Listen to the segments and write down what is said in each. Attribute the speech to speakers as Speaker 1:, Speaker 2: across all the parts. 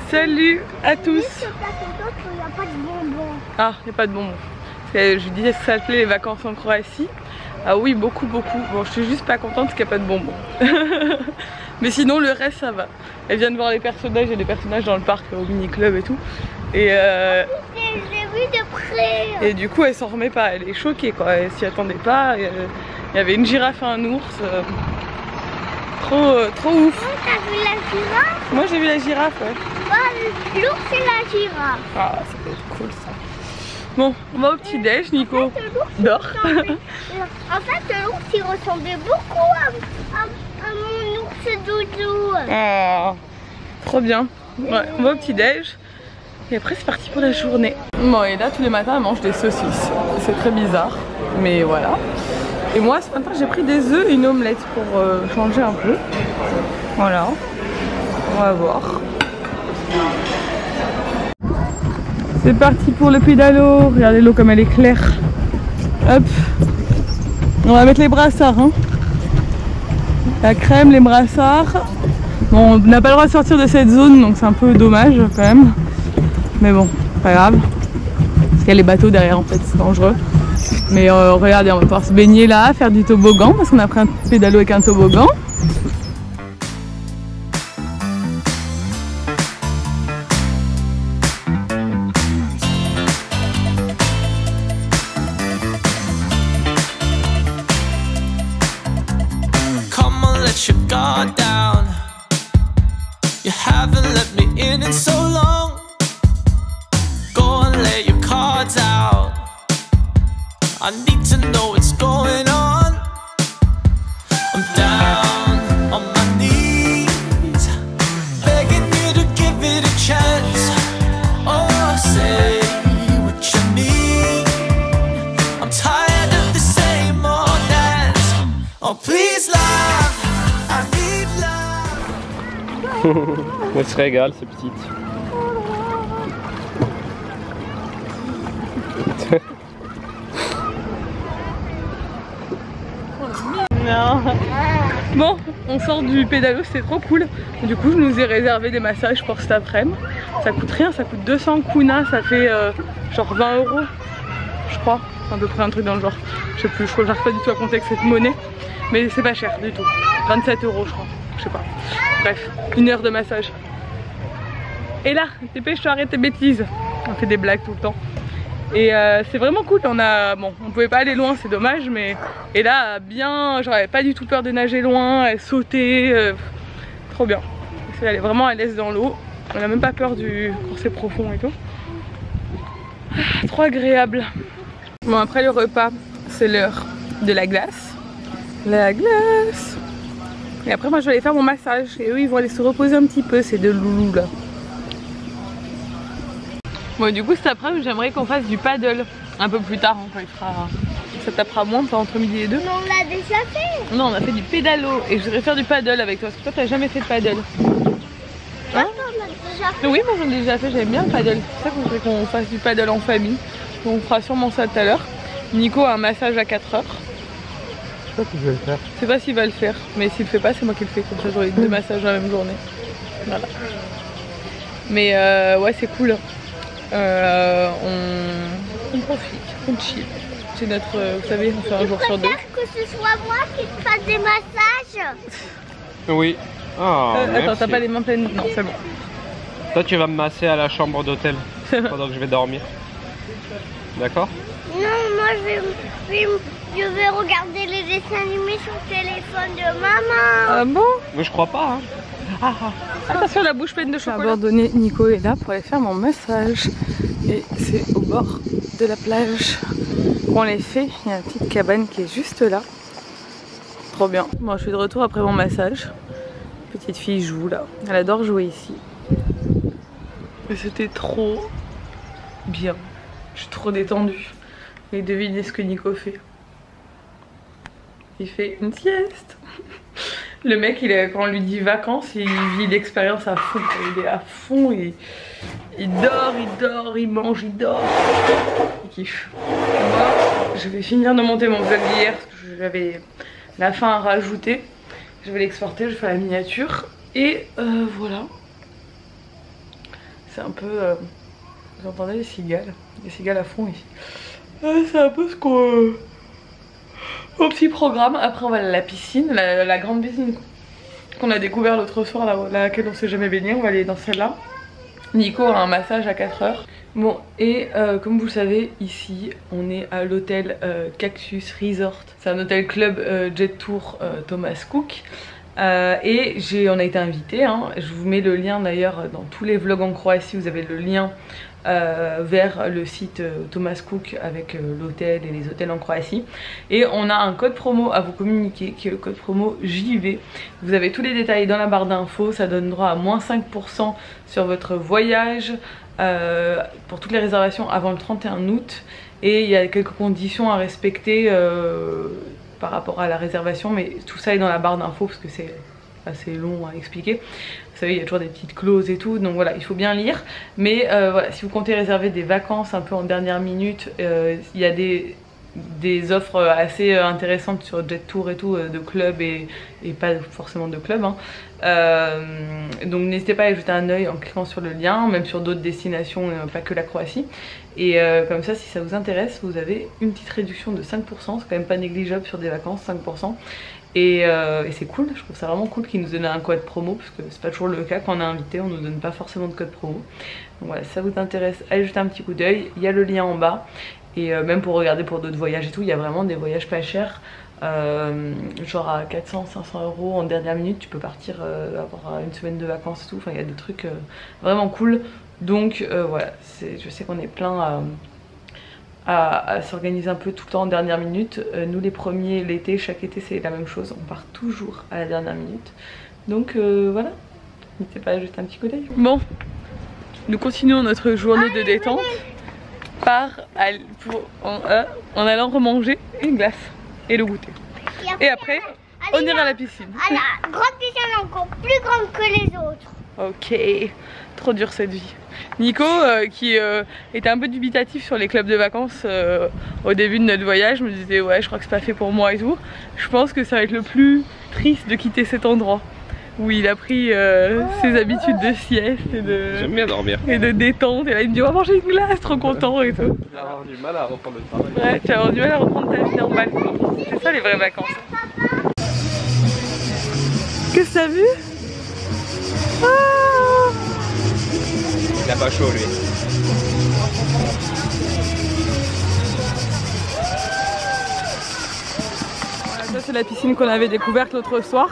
Speaker 1: Salut à tous. Ah, il n'y a pas de bonbons. Je disais que ça s'appelait les vacances en Croatie. Ah oui, beaucoup. Bon, je suis juste pas contente qu'il n'y a pas de bonbons. Mais sinon, le reste, ça va. Elle vient de voir les personnages, il y a des personnages dans le parc, au mini-club et tout. Et
Speaker 2: je l'ai vu de près.
Speaker 1: Et du coup, elle s'en remet pas. Elle est choquée, quoi. Elle s'y attendait pas. Il y avait une girafe et un ours. Trop ouf.
Speaker 2: T'as vu la girafe?
Speaker 1: Moi, j'ai vu la girafe, ouais.
Speaker 2: L'ours et la girafe.
Speaker 1: Ah, ça peut être cool, ça. Bon, on va au petit-déj, Nico. Dors.
Speaker 2: En fait, l'ours, il ressemblait beaucoup à mon ours doudou.
Speaker 1: Ah, trop bien. Ouais, on va au petit-déj. Et après, c'est parti pour la journée. Bon, et là, tous les matins, elle mange des saucisses. C'est très bizarre, mais voilà. Et moi, ce matin, j'ai pris des œufs et une omelette pour changer un peu. Voilà. On va voir. C'est parti pour le pédalo. Regardez l'eau comme elle est claire. Hop. On va mettre les brassards. Hein. La crème, les brassards. Bon, on n'a pas le droit de sortir de cette zone, donc c'est un peu dommage quand même. Mais bon, pas grave. Parce qu'il y a les bateaux derrière en fait, c'est dangereux. Mais regardez, on va pouvoir se baigner là, faire du toboggan, parce qu'on a pris un pédalo avec un toboggan.
Speaker 3: Come on, let your guard down. You haven't let me in so long. Go and lay your cards out. I need to know what's going on. I'm down on my knees, begging you to give it a chance. Oh, say what you need. I'm tired of the same old dance. Oh, please love, I need love.
Speaker 4: Elle se régale, ces petites.
Speaker 1: Non. Bon, on sort du pédalo, c'était trop cool. Du coup, je nous ai réservé des massages pour cet après-midi. Ça coûte rien, ça coûte 200 kuna, ça fait genre 20 €, je crois. À peu près un truc dans le genre. Je sais plus, je crois que j'arrive pas du tout à compter avec cette monnaie. Mais c'est pas cher du tout. 27 € je crois, je sais pas. Bref, 1 heure de massage. Et là, dépêche-toi, arrête tes bêtises. On fait des blagues tout le temps. Et c'est vraiment cool, bon, on pouvait pas aller loin, c'est dommage, mais et là bien, j'avais pas du tout peur de nager loin, elle sautait, trop bien. Elle est vraiment à l'aise dans l'eau, on a même pas peur quand c'est profond et tout. Trop agréable. Bon, après le repas, c'est l'heure de la glace. La glace. Et après moi je vais aller faire mon massage et eux ils vont aller se reposer un petit peu, ces deux loulous là. Bon, du coup cet après-midi j'aimerais qu'on fasse du paddle un peu plus tard, hein, quand ça tapera moins, pas entre midi et 2.
Speaker 2: Mais on l'a déjà fait.
Speaker 1: Non, on a fait du pédalo et je voudrais faire du paddle avec toi parce que toi t'as jamais fait de paddle.
Speaker 2: Hein? On l'a déjà fait.
Speaker 1: Oui, moi j'en ai déjà fait, j'aime bien le paddle. C'est ça que je voudrais qu'on fasse du paddle en famille. Donc on fera sûrement ça tout à l'heure. Nico a un massage à 4 heures.
Speaker 4: Je sais pas si je vais le faire.
Speaker 1: Je sais pas s'il va le faire, mais s'il le fait pas, c'est moi qui le fais. Comme ça j'aurai 2 massages dans la même journée. Voilà. Mais ouais, c'est cool. On profite, on chill. C'est notre, vous savez, on fait un jour sur 2.
Speaker 2: Tu préfères que ce soit moi qui te fasse des massages?
Speaker 4: Oui. Ah,
Speaker 1: attends, t'as pas les mains pleines? Non, c'est bon.
Speaker 4: Toi, tu vas me masser à la chambre d'hôtel pendant que je vais dormir. D'accord?
Speaker 2: Non, moi je vais regarder les dessins animés sur le téléphone de maman.
Speaker 1: Ah bon?
Speaker 4: Mais je crois pas. Hein.
Speaker 1: Attention, la bouche pleine de chocolat. J'ai abandonné, Nico est là pour aller faire mon massage. Et c'est au bord de la plage qu'on les fait. Il y a une petite cabane qui est juste là. Trop bien. Bon, je suis de retour après mon massage. Petite fille joue là. Elle adore jouer ici. Et c'était trop bien. Je suis trop détendue. Et devinez ce que Nico fait. Il fait une sieste. Le mec, quand on lui dit vacances, il vit l'expérience à fond. Il est à fond, il dort, il mange, il dort. Il kiffe. Moi, je vais finir de monter mon vlog d'hier parce que j'avais la fin à rajouter. Je vais l'exporter, je fais la miniature. Et voilà. c'est un peu... vous entendez les cigales à fond ici. C'est un peu ce qu'on... au petit programme. Après on va à la piscine, la grande piscine qu'on a découvert l'autre soir, laquelle on s'est jamais baigné. On va aller dans celle-là. Nico a un massage à 4 heures. Bon, et comme vous le savez, ici on est à l'hôtel Cactus Resort. C'est un hôtel club jet tour Thomas Cook. Et on a été invité, hein. Je vous mets le lien d'ailleurs dans tous les vlogs en Croatie. Vous avez le lien vers le site Thomas Cook avec l'hôtel et les hôtels en Croatie. Et on a un code promo à vous communiquer qui est le code promo JV. Vous avez tous les détails dans la barre d'infos. Ça donne droit à moins 5% sur votre voyage pour toutes les réservations avant le 31 août. Et il y a quelques conditions à respecter par rapport à la réservation, mais tout ça est dans la barre d'infos parce que c'est assez long à expliquer. Vous savez, il y a toujours des petites clauses et tout, donc voilà, il faut bien lire. Mais voilà, si vous comptez réserver des vacances un peu en dernière minute, il y a des offres assez intéressantes sur Jet Tour et tout, de club et pas forcément de club, hein. Donc n'hésitez pas à y jeter un œil en cliquant sur le lien, même sur d'autres destinations, pas que la Croatie. Et comme ça, si ça vous intéresse, vous avez une petite réduction de 5%, c'est quand même pas négligeable sur des vacances, 5%. Et c'est cool, je trouve ça vraiment cool qu'ils nous donnent un code promo, parce que c'est pas toujours le cas quand on est invité, on nous donne pas forcément de code promo. Donc voilà, si ça vous intéresse, allez jeter un petit coup d'œil, il y a le lien en bas. Et même pour regarder pour d'autres voyages et tout, il y a vraiment des voyages pas chers. Genre à 400-500 euros en dernière minute, tu peux partir avoir une semaine de vacances et tout. Enfin, il y a des trucs vraiment cool. Donc voilà, je sais qu'on est plein à s'organiser un peu tout le temps en dernière minute. Nous les premiers, l'été, chaque été c'est la même chose, on part toujours à la dernière minute. Donc voilà, n'hésitez pas à jeter un petit coup d'œil. Bon, nous continuons notre journée de détente en allant remanger une glace et le goûter. Et après, on ira à la piscine.
Speaker 2: À la grande piscine encore plus grande que les autres.
Speaker 1: Ok, trop dur cette vie. Nico qui était un peu dubitatif sur les clubs de vacances au début de notre voyage, me disait ouais, je crois que c'est pas fait pour moi et tout. Je pense que ça va être le plus triste de quitter cet endroit où il a pris ses habitudes de sieste et
Speaker 4: J'aime bien dormir.
Speaker 1: Et de détente. Et là il me dit on va manger une glace, trop content et tout.
Speaker 4: Tu vas avoir du mal à reprendre le travail.
Speaker 1: Ouais, tu vas avoir du mal à reprendre ta vie normale. C'est ça les vraies vacances. Qu'est-ce que t'as vu? Ah,
Speaker 4: il a pas chaud lui.
Speaker 1: Voilà, ça c'est la piscine qu'on avait découverte l'autre soir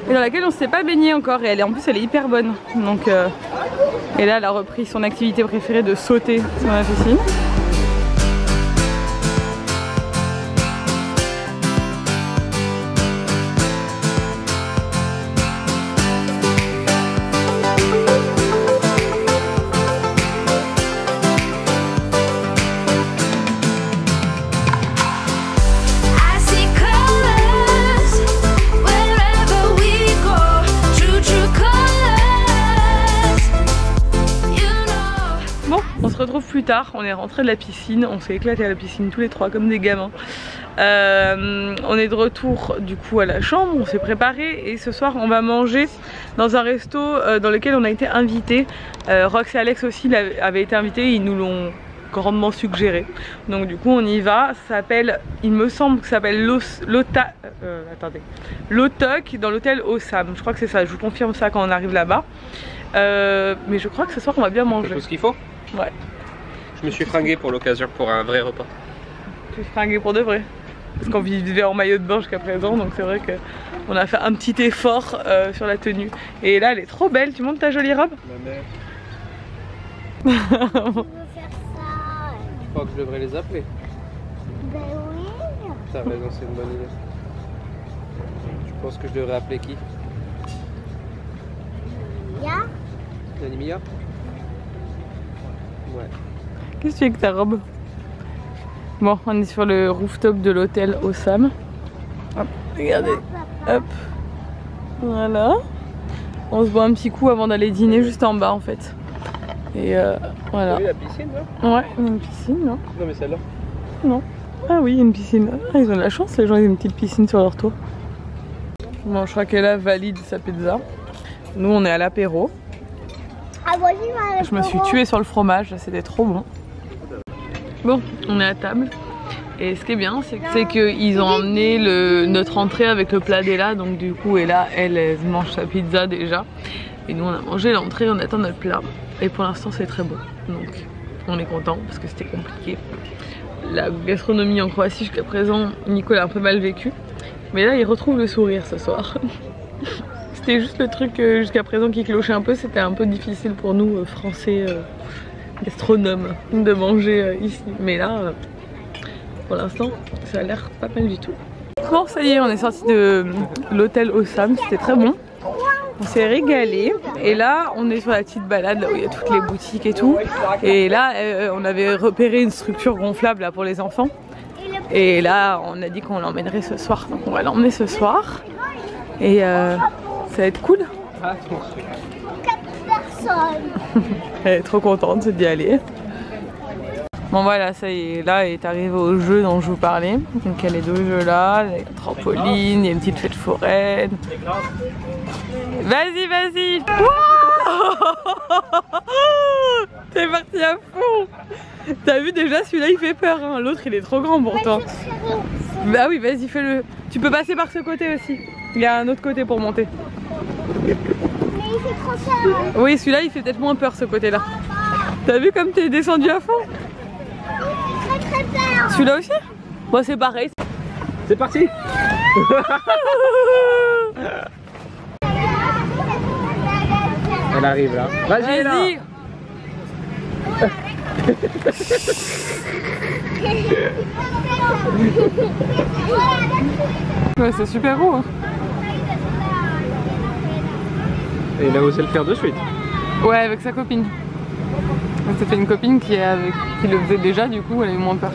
Speaker 1: et dans laquelle on s'est pas baigné encore, et en plus elle est hyper bonne. Donc et là elle a repris son activité préférée de sauter dans la piscine. Plus tard, on est rentré de la piscine, on s'est éclaté à la piscine tous les trois comme des gamins. On est de retour du coup à la chambre, on s'est préparé et ce soir on va manger dans un resto dans lequel on a été invité. Rox et Alex aussi avaient été invités, ils nous l'ont grandement suggéré. Donc du coup on y va, ça s'appelle, il me semble que ça s'appelle Lotok dans l'hôtel Osam. Je crois que c'est ça, je vous confirme ça quand on arrive là-bas. Mais je crois que ce soir on va bien manger.
Speaker 4: Tout ce qu'il faut.
Speaker 1: Ouais.
Speaker 4: Je me suis fringué pour l'occasion pour un vrai repas.
Speaker 1: Tu es fringué pour de vrai? Parce qu'on vivait en maillot de bain jusqu'à présent, donc c'est vrai qu'on a fait un petit effort sur la tenue. Et là elle est trop belle, tu montres ta jolie robe?
Speaker 4: Ma mère.
Speaker 2: Je veux faire ça.
Speaker 4: Je crois que je devrais les appeler.
Speaker 2: Ben oui.
Speaker 4: T'as raison, c'est une bonne idée. Tu penses que je devrais appeler qui?
Speaker 2: Mia.
Speaker 4: Mia? Ouais.
Speaker 1: Qu'est-ce que tu fais avec ta robe? Bon, on est sur le rooftop de l'hôtel Osam. Hop, regardez. Hop. Voilà. On se boit un petit coup avant d'aller dîner juste en bas en fait. Et voilà.
Speaker 4: T'as vu la piscine là?
Speaker 1: Ouais, une piscine, non?
Speaker 4: Non mais celle-là.
Speaker 1: Non. Ah oui, une piscine. Ah, ils ont de la chance, les gens, ils ont une petite piscine sur leur toit. Bon, je crois qu'elle a valide sa pizza. Nous, on est à l'apéro. Je me suis tuée sur le fromage, c'était trop bon. Bon, on est à table. Et ce qui est bien, c'est qu'ils ont emmené notre entrée avec le plat d'Ella. Donc du coup, Ella, elle mange sa pizza déjà. Et nous, on a mangé l'entrée, on attend notre plat. Et pour l'instant, c'est très bon. Donc on est content parce que c'était compliqué. La gastronomie en Croatie jusqu'à présent, Nico l'a un peu mal vécu. Mais là, il retrouve le sourire ce soir. C'était juste le truc jusqu'à présent qui clochait un peu. C'était un peu difficile pour nous, Français gastronomes, de manger ici. Mais là, pour l'instant, ça a l'air pas mal du tout. Bon, ça y est, on est sorti de l'hôtel Osam. C'était très bon. On s'est régalé. Et là, on est sur la petite balade là où il y a toutes les boutiques et tout. Et là, on avait repéré une structure gonflable là, pour les enfants. Et là, on a dit qu'on l'emmènerait ce soir. Donc on va l'emmener ce soir. Et ça va être cool.
Speaker 2: 4 personnes.
Speaker 1: Elle est trop contente d'y aller. Bon voilà, ça y est, là elle est arrivée au jeu dont je vous parlais. Donc il y a les deux jeux là, il y a la trampoline, il y a une petite fête foraine. Vas-y, vas-y. T'es parti à fond. T'as vu déjà celui-là il fait peur, hein. L'autre il est trop grand pour toi. Bah oui, vas-y fais-le. Tu peux passer par ce côté aussi. Il y a un autre côté pour monter.
Speaker 2: Mais il fait trop peur.
Speaker 1: Oui, celui-là il fait peut-être moins peur ce côté-là. T'as vu comme t'es descendu à fond?
Speaker 2: Très très peur.
Speaker 1: Celui-là aussi? Bon c'est pareil.
Speaker 4: C'est parti. Elle arrive là. Vas-y là. Ouais, c'est super haut. Hein. Et il a osé le faire de suite.
Speaker 1: Ouais, avec sa copine. Ça fait une copine qui le faisait déjà, du coup elle a eu moins peur.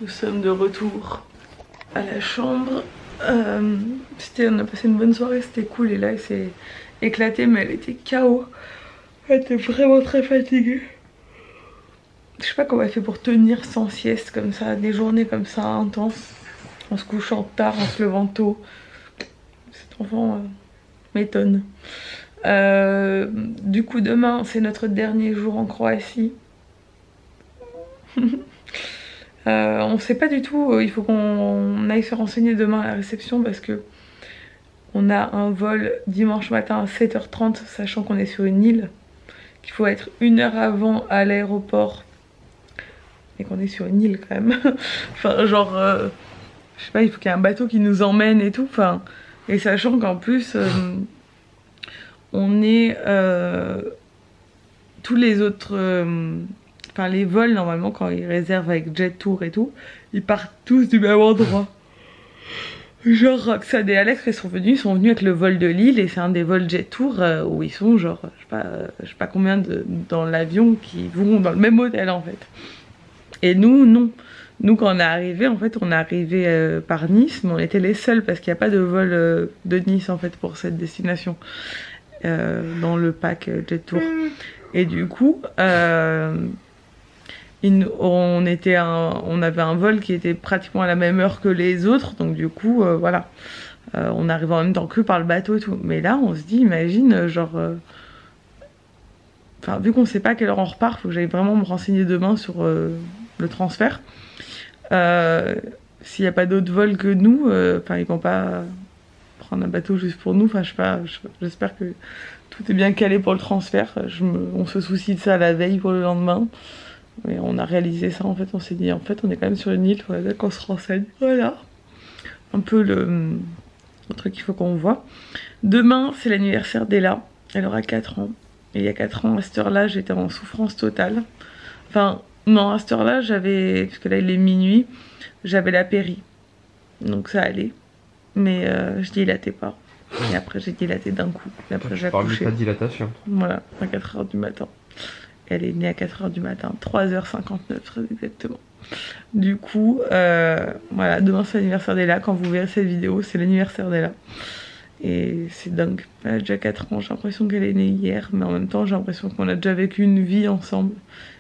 Speaker 1: Nous sommes de retour à la chambre. On a passé une bonne soirée, c'était cool. Et là elle s'est éclatée, mais elle était KO. Elle était vraiment très fatiguée. Je sais pas comment elle fait pour tenir sans sieste comme ça, des journées comme ça intenses, en se couchant tard, en se levant tôt. Cet enfant m'étonne. Du coup demain c'est notre dernier jour en Croatie. On sait pas du tout, il faut qu'on aille se renseigner demain à la réception parce que on a un vol dimanche matin à 7h30, sachant qu'on est sur une île, qu'il faut être 1 heure avant à l'aéroport et qu'on est sur une île quand même. Enfin genre, je sais pas, il faut qu'il y ait un bateau qui nous emmène et tout, enfin, et sachant qu'en plus on est tous les autres enfin les vols normalement quand ils réservent avec Jet Tour et tout, ils partent tous du même endroit. Genre Roxane et Alex ils sont venus avec le vol de Lille et c'est un des vols Jet Tour où ils sont genre je sais pas combien dans l'avion qui vont dans le même hôtel en fait. Et nous non. Nous quand on est arrivé en fait on est arrivé par Nice mais on était les seuls parce qu'il n'y a pas de vol de Nice en fait pour cette destination dans le pack Jet Tour. Et du coup on avait un vol qui était pratiquement à la même heure que les autres, donc du coup voilà, on arrive en même temps que par le bateau et tout. Mais là on se dit, imagine genre enfin vu qu'on sait pas à quelle heure on repart, faut que j'aille vraiment me renseigner demain sur le transfert. S'il n'y a pas d'autres vols que nous, enfin ils vont pas prendre un bateau juste pour nous, enfin je sais pas, j'espère que tout est bien calé pour le transfert. On se soucie de ça la veille pour le lendemain. Mais on a réalisé ça en fait, on s'est dit en fait on est quand même sur une île, il faudrait bien qu'on se renseigne. Voilà, un peu le truc qu'il faut qu'on voit. Demain c'est l'anniversaire d'Ella, elle aura 4 ans. Et il y a 4 ans à cette heure là j'étais en souffrance totale. Enfin non, à cette heure là j'avais, parce que là il est minuit, j'avais la péri. Donc ça allait, mais je dilatais pas. Et après j'ai dilaté d'un coup, et après j'ai accouché.
Speaker 4: Pas de dilatation.
Speaker 1: Voilà, à 4 h du matin. Elle est née à 4 h du matin, 3h59 très exactement. Du coup, voilà, demain c'est l'anniversaire d'Ella. Quand vous verrez cette vidéo, c'est l'anniversaire d'Ella. Et c'est dingue. Elle a déjà 4 ans, j'ai l'impression qu'elle est née hier, mais en même temps j'ai l'impression qu'on a déjà vécu une vie ensemble.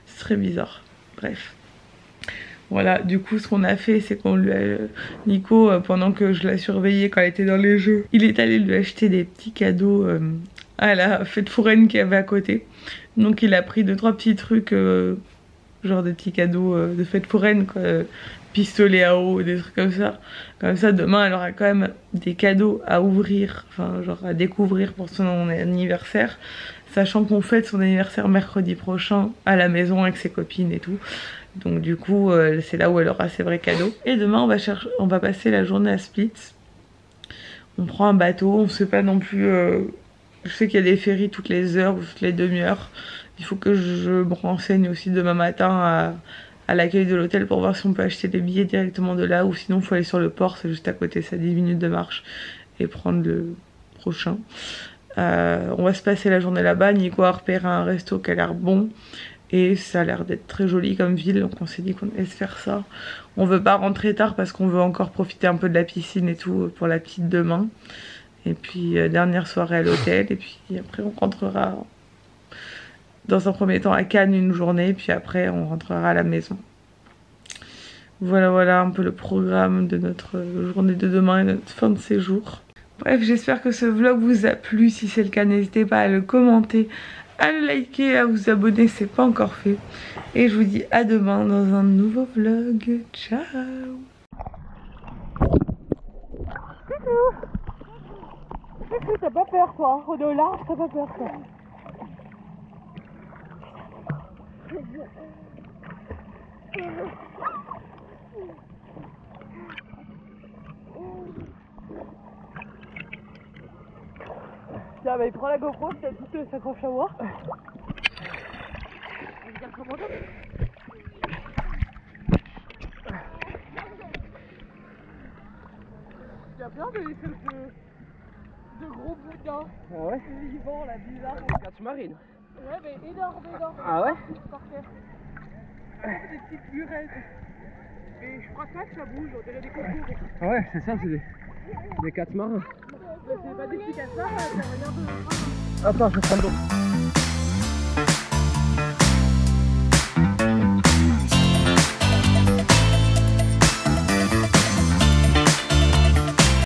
Speaker 1: C'est très bizarre. Bref. Voilà, du coup ce qu'on a fait c'est qu'on lui a... Nico, pendant que je la surveillais quand elle était dans les jeux, il est allé lui acheter des petits cadeaux à la fête foraine qu'il y avait à côté. Donc il a pris 2-3 petits trucs, genre des petits cadeaux de fête foraine, quoi, pistolet à eau, des trucs comme ça. Comme ça demain elle aura quand même des cadeaux à ouvrir, enfin genre à découvrir pour son anniversaire. Sachant qu'on fête son anniversaire mercredi prochain à la maison avec ses copines et tout. Donc du coup c'est là où elle aura ses vrais cadeaux. Et demain on va passer la journée à Splits. On prend un bateau, on sait pas non plus... je sais qu'il y a des ferries toutes les heures ou toutes les demi-heures. Il faut que je me renseigne aussi demain matin à l'accueil de l'hôtel pour voir si on peut acheter des billets directement de là. Ou sinon il faut aller sur le port, c'est juste à côté, ça 10 minutes de marche. Et prendre le prochain. On va se passer la journée là-bas. Nico a repéré un resto qui a l'air bon. Et ça a l'air d'être très joli comme ville, donc on s'est dit qu'on allait se faire ça. On veut pas rentrer tard parce qu'on veut encore profiter un peu de la piscine et tout pour la petite demain. Et puis dernière soirée à l'hôtel, et puis après on rentrera dans un premier temps à Cannes une journée, puis après on rentrera à la maison. Voilà un peu le programme de notre journée de demain et notre fin de séjour. Bref, j'espère que ce vlog vous a plu. Si c'est le cas, n'hésitez pas à le commenter, à le liker, à vous abonner, c'est pas encore fait. Et je vous dis à demain dans un nouveau vlog. Ciao. T'as pas peur toi, au large, t'as pas peur toi. Tiens, bah il prend la GoPro, c'est tout s'accroche à moi. Il y a plein de gros boudins.
Speaker 4: Ah ouais?
Speaker 1: Vivants là, bizarres.
Speaker 4: Des cartes marines.
Speaker 1: Ouais, mais énormes.
Speaker 4: Ah ouais?
Speaker 1: Par terre. Des petites burettes. Mais je crois pas que ça bouge, on dirait des concours.
Speaker 4: Ah ouais, c'est ça, c'est des cartes marins.
Speaker 1: C'est pas des petits cassards, ça regarde.
Speaker 4: Attends, je vais prendre l'eau.